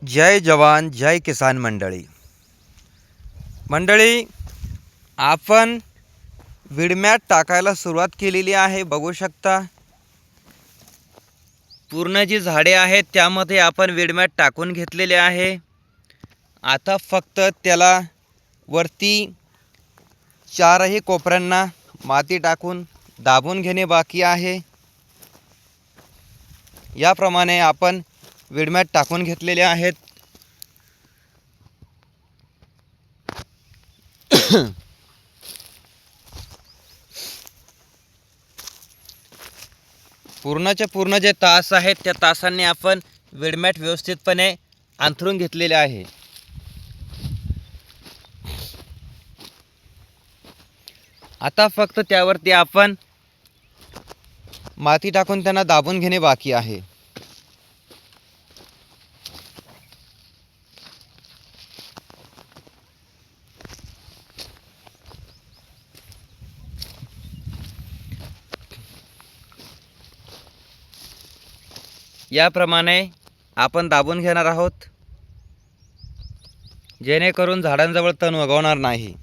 जय जवान जय किसान मंडळी. आपण विडमॅट टाकायला सुरुवात केलेली आहे. बघू शकता पूर्ण जी झाडे आहेत त्यामध्ये आपण विडमॅट टाकून घेतलेले आहे. आता फक्त त्याला वरती चारही कोपऱ्यांना माती टाकून दाबून घेणे बाकी आहे. याप्रमाणे आपण विडमॅट टाकून घेतलेले आहेत. पूर्णच्या पूर्ण जे तास आहेत त्या तासांनी आपण विडमॅट व्यवस्थितपणे अंथरून घेतलेले आहे. आता फक्त त्यावरती आपण माती टाकून त्यांना दाबून घेणे बाकी आहे. याप्रमाणे आपण दाबून घेणार आहोत जेणेकरून झाडांजवळ तण उगवणार नाही.